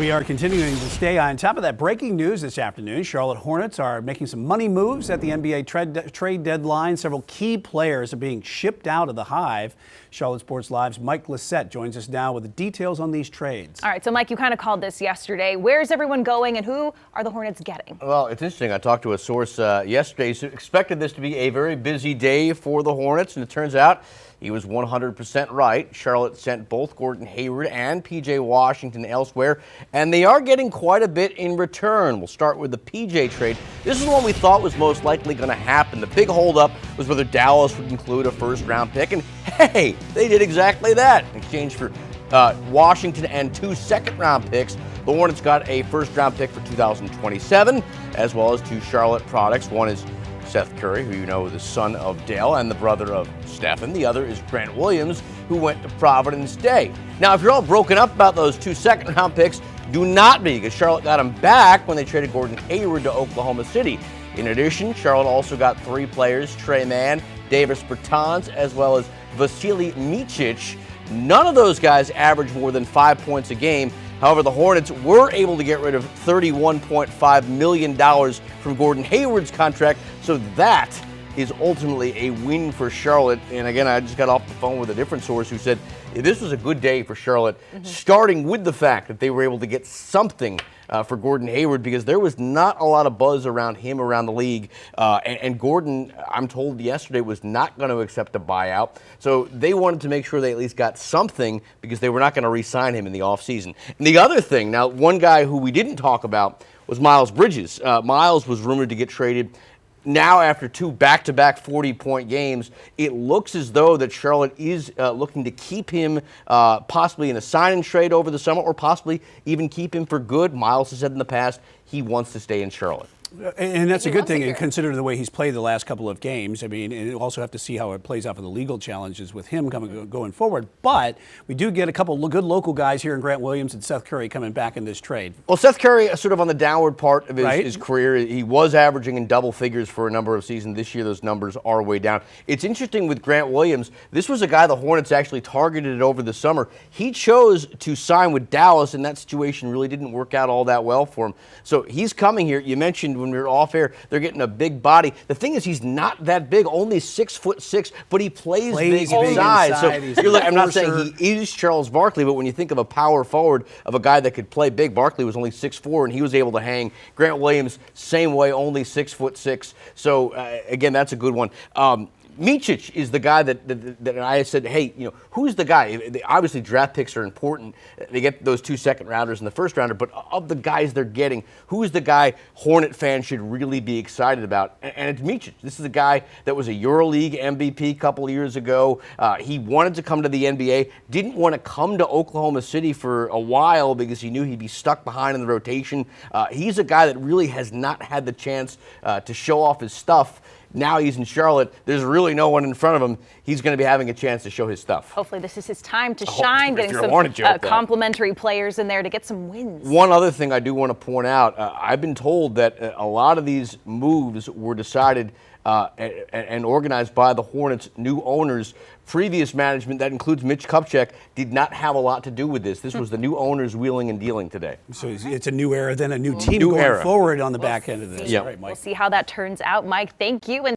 We are continuing to stay on top of that breaking news this afternoon. Charlotte Hornets are making some money moves at the NBA trade deadline. Several key players are being shipped out of the Hive. Charlotte Sports Live's Mike Lissette joins us now with the details on these trades. All right, so Mike, you kind of called this yesterday. Where's everyone going and who are the Hornets getting? Well, it's interesting. I talked to a source yesterday who expected this to be a very busy day for the Hornets, and it turns out he was 100% right. Charlotte sent both Gordon Hayward and P.J. Washington elsewhere, and they are getting quite a bit in return. We'll start with the P.J. trade. This is one we thought was most likely going to happen. The big holdup was whether Dallas would include a first-round pick, and hey, they did exactly that. In exchange for Washington and 2 second-round picks, the Hornets got a first-round pick for 2027, as well as 2 Charlotte products. One is Seth Curry, who you know is the son of Dale and the brother of Stephen. The other is Grant Williams, who went to Providence Day. Now, if you're all broken up about those 2 second-round picks, do not be, because Charlotte got them back when they traded Gordon Hayward to Oklahoma City. In addition, Charlotte also got 3 players, Trey Mann, Davis Bertans, as well as Vasily Micic. None of those guys averaged more than 5 points a game. However, the Hornets were able to get rid of $31.5 million from Gordon Hayward's contract, so that is ultimately a win for Charlotte. And again, I just got off the phone with a different source who said this was a good day for Charlotte, starting with the fact that they were able to get something for Gordon Hayward, because there was not a lot of buzz around him around the league. And Gordon, I'm told yesterday, was not going to accept a buyout. So they wanted to make sure they at least got something, because they were not going to re-sign him in the offseason. And the other thing, now one guy who we didn't talk about was Miles Bridges. Miles was rumored to get traded. Now, after 2 back-to-back 40-point games, it looks as though that Charlotte is looking to keep him possibly in a sign-and trade over the summer, or possibly even keep him for good. Miles has said in the past he wants to stay in Charlotte. And that's a good thing, and consider the way he's played the last couple of games. I mean, and you also have to see how it plays out for the legal challenges with him going forward. But we do get a couple of good local guys here in Grant Williams and Seth Curry coming back in this trade. Well, Seth Curry is sort of on the downward part of his career. He was averaging in double figures for a number of seasons. This year, those numbers are way down. It's interesting with Grant Williams. This was a guy the Hornets actually targeted over the summer. He chose to sign with Dallas, and that situation really didn't work out all that well for him. So he's coming here. You mentioned when we were off air, they're getting a big body. The thing is, he's not that big, only 6'6", but he plays big inside. So I'm not saying he is Charles Barkley, but when you think of a power forward, of a guy that could play big, Barkley was only 6'4", and he was able to hang. Grant Williams, same way, only 6'6". So again, that's a good one. Micic is the guy that I said, hey, you know, who's the guy? Obviously, draft picks are important. They get those 2 second-rounders and the first-rounder, but of the guys they're getting, who is the guy Hornet fans should really be excited about? And it's Micic. This is a guy that was a EuroLeague MVP a couple of years ago. He wanted to come to the NBA, didn't want to come to Oklahoma City for a while because he knew he'd be stuck behind in the rotation. He's a guy that really has not had the chance to show off his stuff. Now he's in Charlotte. There's really no one in front of him. He's going to be having a chance to show his stuff. Hopefully this is his time to shine, getting some complimentary players in there to get some wins. One other thing I do want to point out, I've been told that a lot of these moves were decided and organized by the Hornets' new owners. Previous management, that includes Mitch Kupchak, did not have a lot to do with this. This was the new owners wheeling and dealing today. So it's a new era, then a new team going forward on the back end of this. We'll see how that turns out. Mike, thank you. And